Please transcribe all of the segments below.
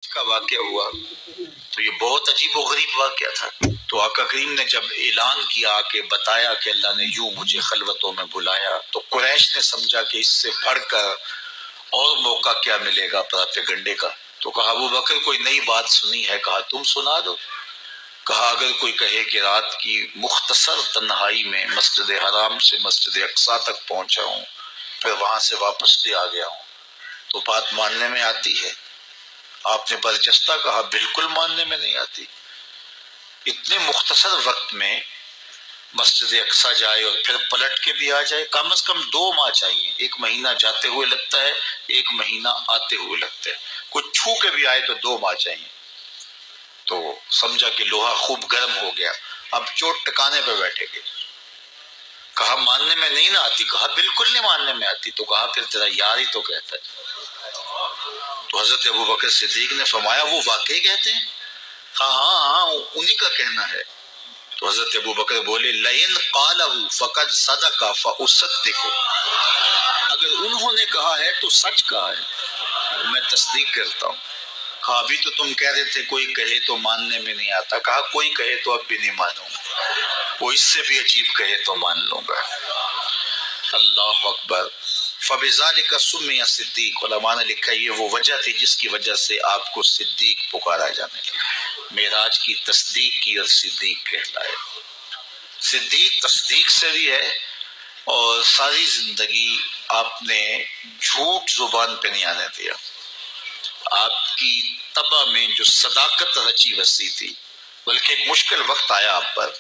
کا واقعہ ہوا تو یہ بہت عجیب و غریب واقعہ تھا. تو آقا کریم نے جب اعلان کیا کہ بتایا کہ اللہ نے یوں مجھے خلوتوں میں بلایا تو قریش نے سمجھا کہ اس سے بڑھ کر اور موقع کیا ملے گا پراپیگنڈے کا. تو کہا ابو بکر کوئی نئی بات سنی ہے؟ کہا تم سنا دو. کہا اگر کوئی کہے کہ رات کی مختصر تنہائی میں مسجد حرام سے مسجد اقصی تک پہنچا ہوں پھر وہاں سے واپس بھی آ گیا ہوں تو بات ماننے میں آتی ہے؟ آپ نے برجستہ کہا بالکل ماننے میں نہیں آتی. اتنے مختصر وقت میں مسجد اقصی جائے اور پھر پلٹ کے بھی آ جائے، کم از کم 2 ماہ چاہیے. 1 مہینہ جاتے ہوئے لگتا ہے، 1 مہینہ آتے ہوئے لگتا ہے. کوئی چھو کے بھی آئے تو 2 ماہ چاہیے. تو سمجھا کہ لوہا خوب گرم ہو گیا، اب چوٹ ٹکانے پہ بیٹھے گے. کہا ماننے میں نہیں نہ آتی؟ کہا بالکل نہیں ماننے میں آتی. تو کہا پھر تیرا یار ہی تو کہتا ہے. تو حضرت ابوبکر صدیق نے فرمایا وہ واقعی کہتے ہیں؟ ہاں ہاں ہاں انہی کا کہنا ہے. تو حضرت ابوبکر بولے لئن قالہ فقد صدق فاصدق، اگر انہوں نے کہا ہے تو سچ کہا ہے، میں تصدیق کرتا ہوں. کہا ابھی تو تم کہہ رہے تھے کوئی کہے تو ماننے میں نہیں آتا. کہا کوئی کہے تو اب بھی نہیں مانوں گا، وہ اس سے بھی عجیب کہے تو مان لوں گا. اللہ اکبر. فبذالک سمی صدیق، علماء نے لکھا یہ وہ وجہ تھی جس کی وجہ سے آپ کو صدیق پکارا جانے لگا. معراج کی تصدیق کی اور صدیق کہلائے. صدیق تصدیق سے بھی ہے اور ساری زندگی آپ نے جھوٹ زبان پہ نہیں آنے دیا. آپ کی طبع میں جو صداقت رچی بسی تھی، بلکہ ایک مشکل وقت آیا آپ پر.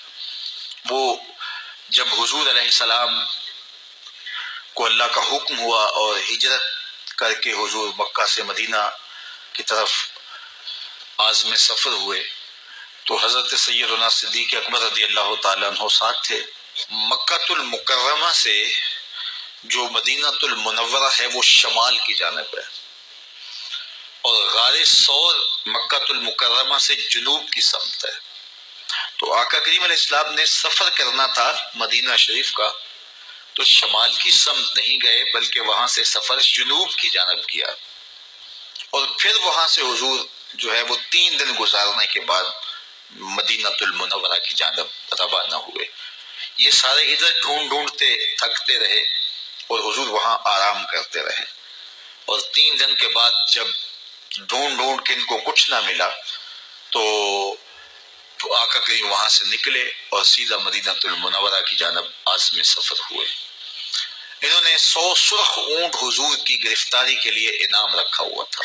وہ جب حضور علیہ السلام کو اللہ کا حکم ہوا اور ہجرت کر کے حضور مکہ سے مدینہ کی طرف عازم سفر ہوئے تو حضرت سیدنا صدیق اکبر رضی اللہ تعالیٰ عنہ ساتھ تھے. مکہ المکرمہ سے جو مدینہ المنورہ ہے وہ شمال کی جانب ہے اور غار ثور مکہ المکرمہ سے جنوب کی سمت ہے. تو آقا کریم علیہ السلام نے سفر کرنا تھا مدینہ شریف کا تو شمال کی سمت نہیں گئے بلکہ وہاں سے سفر جنوب کی جانب کیا اور پھر وہاں سے حضور جو ہے وہ 3 دن گزارنے کے بعد مدینہ المنورہ کی جانب روانہ ہوئے. یہ سارے ادھر ڈھونڈتے تھکتے رہے اور حضور وہاں آرام کرتے رہے اور 3 دن کے بعد جب ڈھونڈ کے ان کو کچھ نہ ملا تو آقا کریم وہاں سے نکلے اور سیدھا مدینہ المنورہ کی جانب عازم سفر ہوئے. انہوں نے 100 سرخ اونٹ حضور کی گرفتاری کے لیے انعام رکھا ہوا تھا.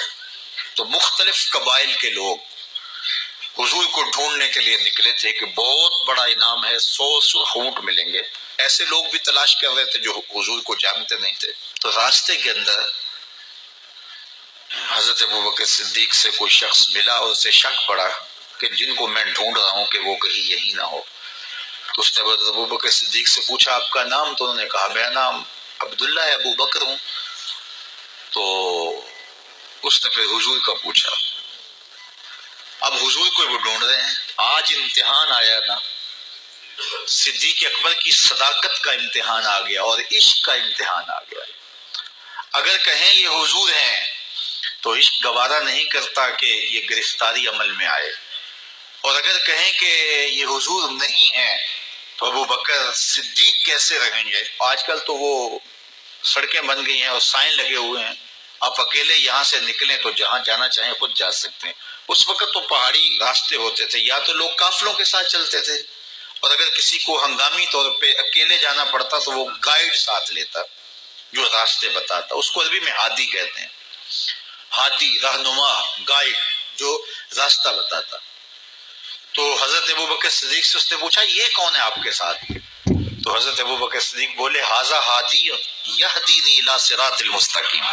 تو مختلف قبائل کے لوگ حضور کو ڈھونڈنے کے لیے نکلے تھے کہ بہت بڑا انعام ہے، 100 سرخ اونٹ ملیں گے. ایسے لوگ بھی تلاش کر رہے تھے جو حضور کو جانتے نہیں تھے. تو راستے کے اندر حضرت ابوبکر صدیق سے کوئی شخص ملا اور اسے شک پڑا کہ جن کو میں ڈھونڈ رہا ہوں کہ وہ کہیں یہی نہ ہو. تو اس نے حضرت ابوبکر صدیق سے پوچھا آپ کا نام؟ تو انہوں نے کہا میرا نام عبداللہ ہے، ابو بکر ہوں. تو اس نے پھر حضور کا پوچھا. اب حضور کو وہ ڈھونڈ رہے ہیں. آج امتحان آیا نا، صدیق اکبر کی صداقت کا امتحان آ گیا اور عشق کا امتحان آ گیا. اگر کہیں یہ حضور ہیں تو عشق گوارا نہیں کرتا کہ یہ گرفتاری عمل میں آئے، اور اگر کہیں کہ یہ حضور نہیں ہیں تو ابو بکر صدیق کیسے رہیں گے؟ آج کل تو وہ سڑکیں بن گئی ہیں اور سائن لگے ہوئے ہیں، آپ اکیلے یہاں سے نکلیں تو جہاں جانا چاہیں خود جا سکتے ہیں. اس وقت تو پہاڑی راستے ہوتے تھے، یا تو لوگ قافلوں کے ساتھ چلتے تھے اور اگر کسی کو ہنگامی طور پہ اکیلے جانا پڑتا تو وہ گائیڈ ساتھ لیتا جو راستے بتاتا. اس کو عربی میں ہادی کہتے ہیں، ہادی رہنما، گائیڈ جو راستہ بتاتا. تو حضرت ابوبکر صدیق سے اس نے پوچھا یہ کون ہے آپ کے ساتھ؟ تو حضرت ابوبکر صدیق بولے ھذا ہادی یہدینی الی صراط المستقیم،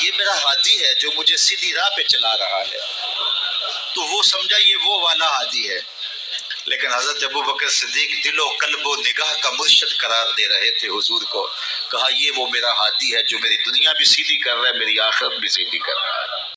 یہ میرا ہادی ہے جو مجھے سیدھی راہ پہ چلا رہا ہے. تو وہ سمجھا یہ وہ والا ہادی ہے، لیکن حضرت ابوبکر صدیق دل و قلب و نگاہ کا مرشد قرار دے رہے تھے حضور کو. کہا یہ وہ میرا ہادی ہے جو میری دنیا بھی سیدھی کر رہا ہے، میری آخرت بھی سیدھی کر رہا ہے.